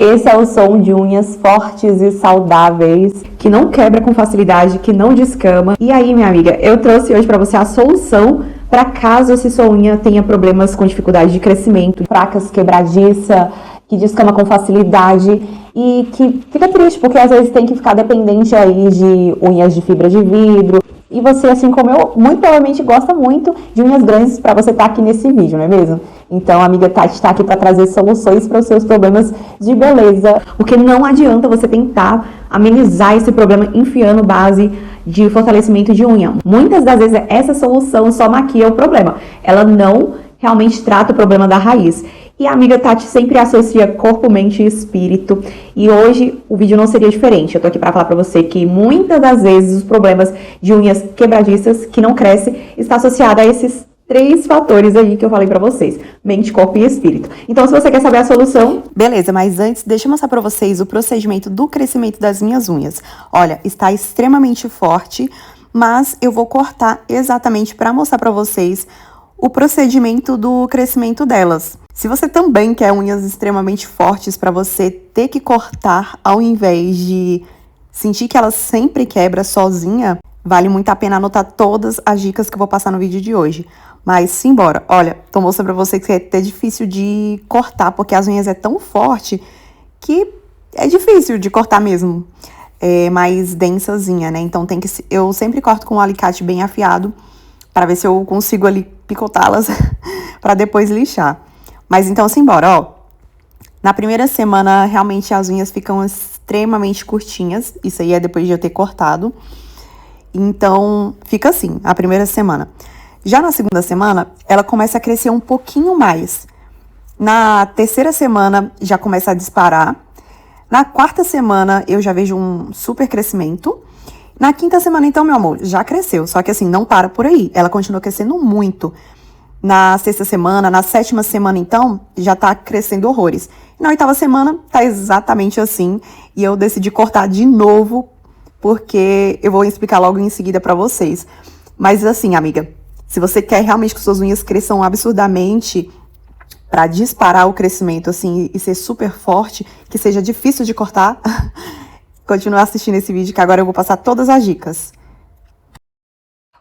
Esse é o som de unhas fortes e saudáveis, que não quebra com facilidade, que não descama. E aí, minha amiga, eu trouxe hoje pra você a solução para caso se sua unha tenha problemas com dificuldade de crescimento, fracas, quebradiça, que descama com facilidade e que fica triste, porque às vezes tem que ficar dependente aí de unhas de fibra de vidro. E você, assim como eu, muito provavelmente gosta muito de unhas grandes para você estar aqui nesse vídeo, não é mesmo? Então, a amiga Tati está aqui para trazer soluções para os seus problemas de beleza. Porque não adianta você tentar amenizar esse problema enfiando base de fortalecimento de unha. Muitas das vezes essa solução só maquia o problema. Ela não realmente trata o problema da raiz. E a amiga Tati sempre associa corpo, mente e espírito. E hoje o vídeo não seria diferente. Eu tô aqui para falar para você que muitas das vezes os problemas de unhas quebradiças que não crescem está associado a esses 3 fatores aí que eu falei pra vocês: mente, corpo e espírito. Então, se você quer saber a solução... Beleza, mas antes, deixa eu mostrar pra vocês o procedimento do crescimento das minhas unhas. Olha, está extremamente forte, mas eu vou cortar exatamente pra mostrar pra vocês o procedimento do crescimento delas. Se você também quer unhas extremamente fortes pra você ter que cortar, ao invés de sentir que ela sempre quebra sozinha, vale muito a pena anotar todas as dicas que eu vou passar no vídeo de hoje. Mas simbora. Olha, tô mostrando pra vocês que é até difícil de cortar, porque as unhas é tão forte que é difícil de cortar mesmo. É mais densazinha, né? Então eu sempre corto com um alicate bem afiado, pra ver se eu consigo ali picotá-las pra depois lixar. Mas então simbora, ó. Na primeira semana, realmente as unhas ficam extremamente curtinhas. Isso aí é depois de eu ter cortado. Então, fica assim, a primeira semana. Já na segunda semana, ela começa a crescer um pouquinho mais. Na terceira semana, já começa a disparar. Na quarta semana, eu já vejo um super crescimento. Na quinta semana, então, meu amor, já cresceu. Só que assim, não para por aí. Ela continua crescendo muito. Na sexta semana, na sétima semana, então, já tá crescendo horrores. Na oitava semana, tá exatamente assim. E eu decidi cortar de novo, porque eu vou explicar logo em seguida pra vocês. Mas assim, amiga, se você quer realmente que suas unhas cresçam absurdamente, pra disparar o crescimento, assim, e ser super forte, que seja difícil de cortar, continua assistindo esse vídeo, que agora eu vou passar todas as dicas.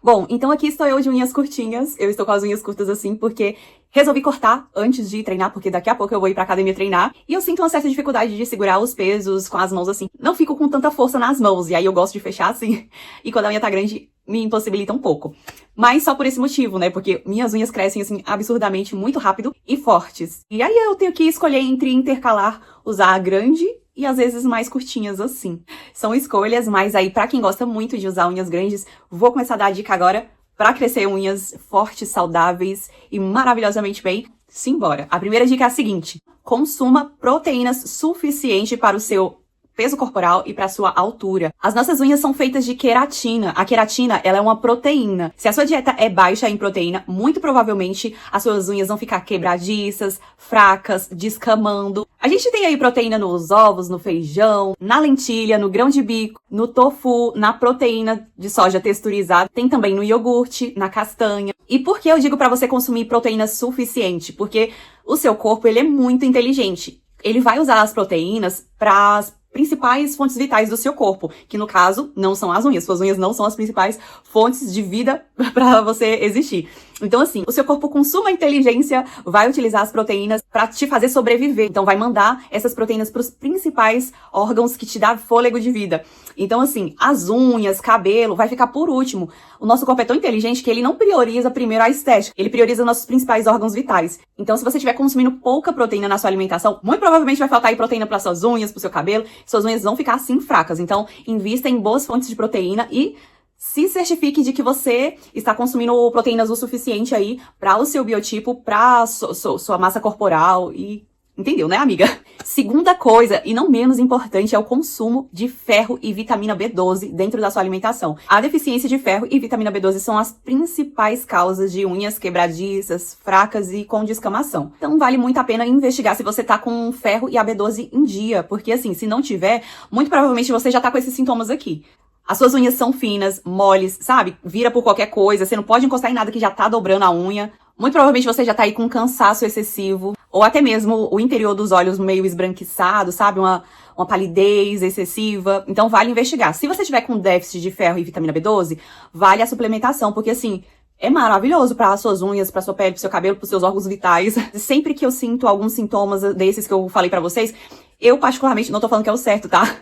Bom, então aqui estou eu de unhas curtinhas. Eu estou com as unhas curtas assim porque resolvi cortar antes de treinar, porque daqui a pouco eu vou ir pra academia treinar. E eu sinto uma certa dificuldade de segurar os pesos com as mãos assim. Não fico com tanta força nas mãos, e aí eu gosto de fechar assim. E quando a unha tá grande, me impossibilita um pouco. Mas só por esse motivo, né? Porque minhas unhas crescem assim absurdamente muito rápido e fortes. E aí eu tenho que escolher entre intercalar, usar a grande e às vezes mais curtinhas assim. São escolhas, mas aí pra quem gosta muito de usar unhas grandes, vou começar a dar a dica agora pra crescer unhas fortes, saudáveis e maravilhosamente bem. Simbora! A primeira dica é a seguinte: consuma proteínas suficiente para o seu peso corporal e para sua altura. As nossas unhas são feitas de queratina. A queratina, ela é uma proteína. Se a sua dieta é baixa em proteína, muito provavelmente as suas unhas vão ficar quebradiças, fracas, descamando. A gente tem aí proteína nos ovos, no feijão, na lentilha, no grão de bico, no tofu, na proteína de soja texturizada. Tem também no iogurte, na castanha. E por que eu digo para você consumir proteína suficiente? Porque o seu corpo, ele é muito inteligente. Ele vai usar as proteínas para as principais fontes vitais do seu corpo, que no caso não são as unhas. Suas unhas não são as principais fontes de vida para você existir. Então assim, o seu corpo com suma inteligência vai utilizar as proteínas para te fazer sobreviver. Então vai mandar essas proteínas para os principais órgãos que te dão fôlego de vida. Então assim, as unhas, cabelo, vai ficar por último. O nosso corpo é tão inteligente que ele não prioriza primeiro a estética, ele prioriza nossos principais órgãos vitais. Então se você estiver consumindo pouca proteína na sua alimentação, muito provavelmente vai faltar aí proteína para suas unhas, para o seu cabelo. Suas unhas vão ficar assim fracas. Então invista em boas fontes de proteína e se certifique de que você está consumindo proteínas o suficiente aí para o seu biotipo, para sua massa corporal e... Entendeu, né, amiga? Segunda coisa, e não menos importante, é o consumo de ferro e vitamina B12 dentro da sua alimentação. A deficiência de ferro e vitamina B12 são as principais causas de unhas quebradiças, fracas e com descamação. Então vale muito a pena investigar se você tá com ferro e a B12 em dia, porque assim, se não tiver, muito provavelmente você já tá com esses sintomas aqui. As suas unhas são finas, moles, sabe? Vira por qualquer coisa, você não pode encostar em nada que já tá dobrando a unha. Muito provavelmente você já tá aí com cansaço excessivo, ou até mesmo o interior dos olhos meio esbranquiçado, sabe? Uma palidez excessiva. Então vale investigar. Se você tiver com déficit de ferro e vitamina B12, vale a suplementação, porque assim, é maravilhoso para as suas unhas, para sua pele, pro seu cabelo, pros seus órgãos vitais. Sempre que eu sinto alguns sintomas desses que eu falei pra vocês, eu particularmente, não tô falando que é o certo, tá?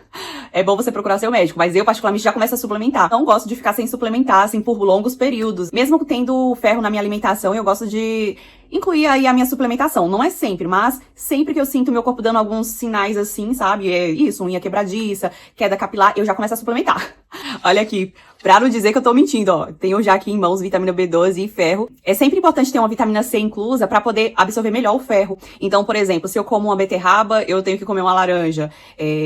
É bom você procurar seu médico, mas eu particularmente já começo a suplementar. Não gosto de ficar sem suplementar, assim, por longos períodos. Mesmo tendo ferro na minha alimentação, eu gosto de incluir aí a minha suplementação. Não é sempre, mas sempre que eu sinto meu corpo dando alguns sinais assim, sabe? É isso, unha quebradiça, queda capilar, eu já começo a suplementar. Olha aqui, pra não dizer que eu tô mentindo, ó. Tenho já aqui em mãos vitamina B12 e ferro. É sempre importante ter uma vitamina C inclusa pra poder absorver melhor o ferro. Então, por exemplo, se eu como uma beterraba, eu tenho que comer uma laranja.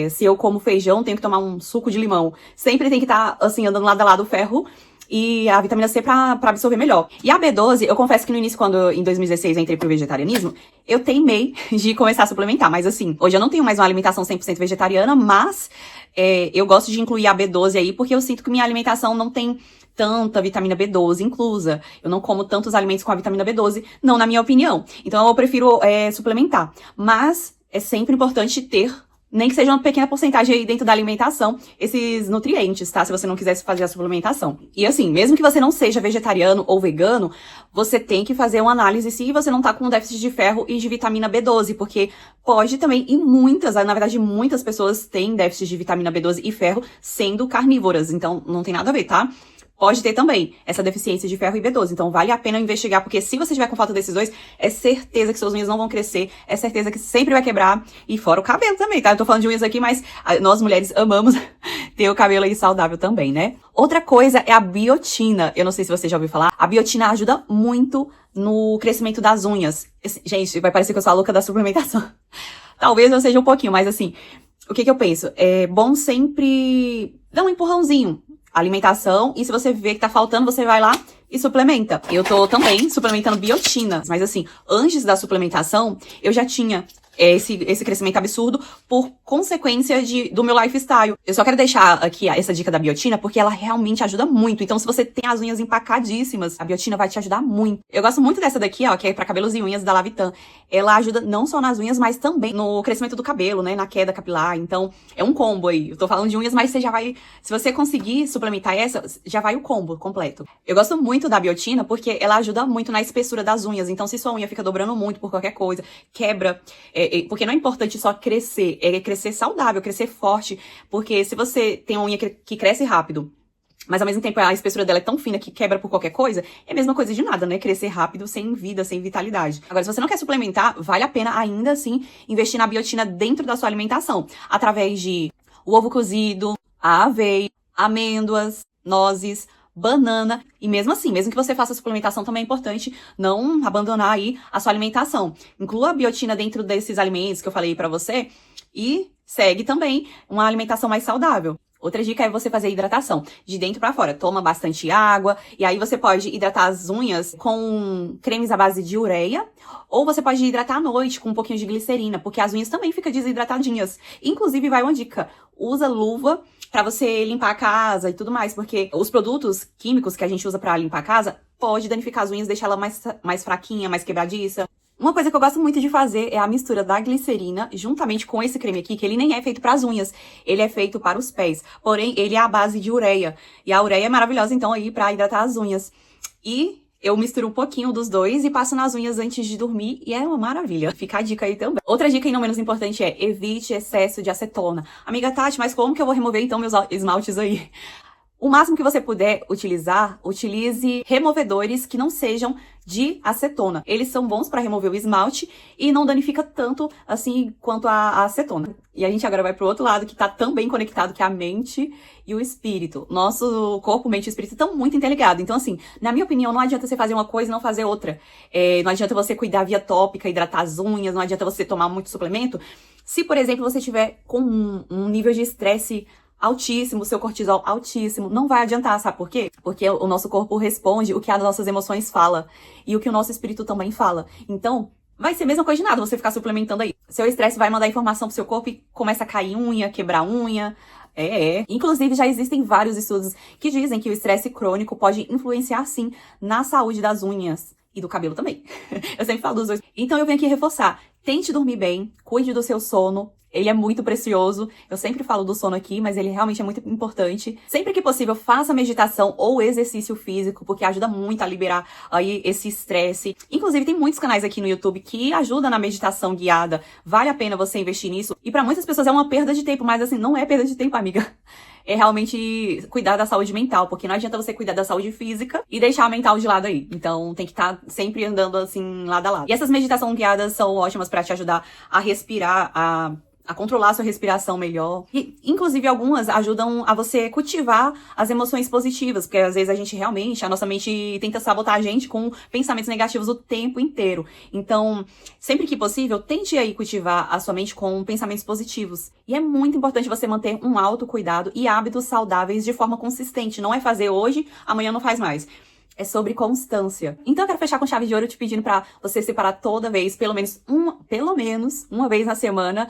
Se eu como feijão, tenho que tomar um suco de limão. Sempre tem que estar, assim, andando lado a lado o ferro e a vitamina C pra absorver melhor. E a B12, eu confesso que no início, quando em 2016 eu entrei pro vegetarianismo, eu teimei de começar a suplementar. Mas assim, hoje eu não tenho mais uma alimentação 100% vegetariana, mas eu gosto de incluir a B12 aí, porque eu sinto que minha alimentação não tem tanta vitamina B12 inclusa. Eu não como tantos alimentos com a vitamina B12, não na minha opinião. Então eu prefiro suplementar. Mas é sempre importante ter, nem que seja uma pequena porcentagem aí dentro da alimentação, esses nutrientes, tá? Se você não quisesse fazer a suplementação. E assim, mesmo que você não seja vegetariano ou vegano, você tem que fazer uma análise se você não tá com déficit de ferro e de vitamina B12, porque pode também, e na verdade muitas pessoas têm déficit de vitamina B12 e ferro sendo carnívoras, então não tem nada a ver, tá? Pode ter também essa deficiência de ferro e B12. Então vale a pena investigar, porque se você tiver com falta desses dois, é certeza que suas unhas não vão crescer, é certeza que sempre vai quebrar, e fora o cabelo também, tá? Eu tô falando de unhas aqui, mas nós mulheres amamos ter o cabelo aí saudável também, né? Outra coisa é a biotina. Eu não sei se você já ouviu falar. A biotina ajuda muito no crescimento das unhas. Gente, vai parecer que eu sou a louca da suplementação. Talvez eu seja um pouquinho, mas assim, o que eu penso? É bom sempre dar um empurrãozinho. Alimentação, e se você vê que tá faltando, você vai lá e suplementa. Eu tô também suplementando biotina, mas assim, antes da suplementação, eu já tinha esse crescimento absurdo por consequência do meu lifestyle. Eu só quero deixar aqui essa dica da biotina, porque ela realmente ajuda muito. Então, se você tem as unhas empacadíssimas, a biotina vai te ajudar muito. Eu gosto muito dessa daqui, ó, que é pra cabelos e unhas, da Lavitan. Ela ajuda não só nas unhas, mas também no crescimento do cabelo, né, na queda capilar. Então, é um combo aí. Eu tô falando de unhas, mas você já vai, se você conseguir suplementar essa, já vai o combo completo. Eu gosto muito da biotina porque ela ajuda muito na espessura das unhas. Então, se sua unha fica dobrando muito por qualquer coisa, quebra, porque não é importante só crescer, é crescer saudável, crescer forte, porque se você tem uma unha que cresce rápido, mas ao mesmo tempo a espessura dela é tão fina que quebra por qualquer coisa, é a mesma coisa de nada, né? Crescer rápido, sem vida, sem vitalidade. Agora, se você não quer suplementar, vale a pena ainda assim investir na biotina dentro da sua alimentação, através de o ovo cozido, a aveia, amêndoas, nozes, banana, e mesmo assim, mesmo que você faça suplementação, também é importante não abandonar aí a sua alimentação. Inclua a biotina dentro desses alimentos que eu falei pra você e segue também uma alimentação mais saudável. Outra dica é você fazer hidratação, de dentro pra fora. Toma bastante água, e aí você pode hidratar as unhas com cremes à base de ureia, ou você pode hidratar à noite com um pouquinho de glicerina, porque as unhas também ficam desidratadinhas. Inclusive, vai uma dica, usa luva pra você limpar a casa e tudo mais, porque os produtos químicos que a gente usa pra limpar a casa pode danificar as unhas, deixar ela mais fraquinha, mais quebradiça. Uma coisa que eu gosto muito de fazer é a mistura da glicerina juntamente com esse creme aqui, que ele nem é feito para as unhas, ele é feito para os pés. Porém, ele é à base de ureia. E a ureia é maravilhosa, então, aí para hidratar as unhas. E eu misturo um pouquinho dos dois e passo nas unhas antes de dormir, e é uma maravilha. Fica a dica aí também. Outra dica, e não menos importante, é evite excesso de acetona. Amiga Tati, mas como que eu vou remover, então, meus esmaltes aí? O máximo que você puder utilizar, utilize removedores que não sejam de acetona. Eles são bons para remover o esmalte e não danifica tanto assim quanto a acetona. E a gente agora vai pro outro lado, que tá tão bem conectado, que é a mente e o espírito. Nosso corpo, mente e espírito estão muito interligados. Então, assim, na minha opinião, não adianta você fazer uma coisa e não fazer outra. Não adianta você cuidar via tópica, hidratar as unhas, não adianta você tomar muito suplemento. Se, por exemplo, você tiver com um nível de estresse altíssimo, seu cortisol altíssimo, não vai adiantar, sabe por quê? Porque o nosso corpo responde o que as nossas emoções falam e o que o nosso espírito também fala. Então, vai ser a mesma coisa de nada você ficar suplementando aí. Seu estresse vai mandar informação pro seu corpo e começa a cair unha, quebrar unha. Inclusive, já existem vários estudos que dizem que o estresse crônico pode influenciar, sim, na saúde das unhas E do cabelo também. Eu sempre falo dos dois. Então eu venho aqui reforçar. Tente dormir bem, cuide do seu sono. Ele é muito precioso. Eu sempre falo do sono aqui, mas ele realmente é muito importante. Sempre que possível, faça meditação ou exercício físico, porque ajuda muito a liberar aí esse estresse. Inclusive, tem muitos canais aqui no YouTube que ajudam na meditação guiada. Vale a pena você investir nisso. E pra muitas pessoas é uma perda de tempo, mas assim, não é perda de tempo, amiga. É realmente cuidar da saúde mental, porque não adianta você cuidar da saúde física e deixar a mental de lado aí. Então, tem que estar sempre andando assim, lado a lado. E essas meditações guiadas são ótimas pra te ajudar a respirar, a controlar a sua respiração melhor. E, inclusive, algumas ajudam a você cultivar as emoções positivas, porque às vezes a nossa mente tenta sabotar a gente com pensamentos negativos o tempo inteiro. Então, sempre que possível, tente aí cultivar a sua mente com pensamentos positivos. E é muito importante você manter um autocuidado e hábitos saudáveis de forma consistente. Não é fazer hoje, amanhã não faz mais. É sobre constância. Então eu quero fechar com chave de ouro te pedindo pra você separar toda vez, pelo menos uma vez na semana,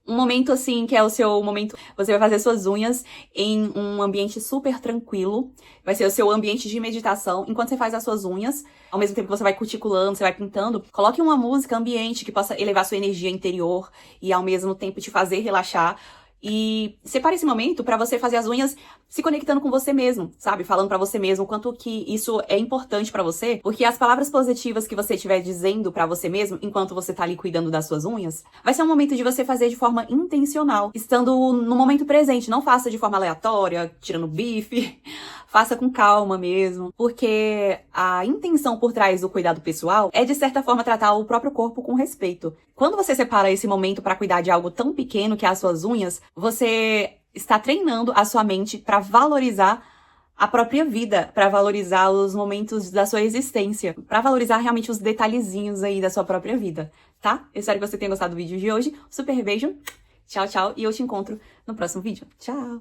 um momento assim, que é o seu momento, você vai fazer suas unhas em um ambiente super tranquilo, vai ser o seu ambiente de meditação, enquanto você faz as suas unhas, ao mesmo tempo que você vai cuticulando, você vai pintando, coloque uma música ambiente que possa elevar sua energia interior e ao mesmo tempo te fazer relaxar. E separe esse momento pra você fazer as unhas se conectando com você mesmo, sabe? Falando pra você mesmo o quanto que isso é importante pra você, porque as palavras positivas que você estiver dizendo pra você mesmo enquanto você tá ali cuidando das suas unhas, vai ser um momento de você fazer de forma intencional, estando no momento presente. Não faça de forma aleatória, tirando bife, faça com calma mesmo, porque a intenção por trás do cuidado pessoal é de certa forma tratar o próprio corpo com respeito. Quando você separa esse momento pra cuidar de algo tão pequeno que é as suas unhas, você está treinando a sua mente para valorizar a própria vida, para valorizar os momentos da sua existência, para valorizar realmente os detalhezinhos aí da sua própria vida, tá? Eu espero que você tenha gostado do vídeo de hoje. Super beijo, tchau, tchau, e eu te encontro no próximo vídeo. Tchau!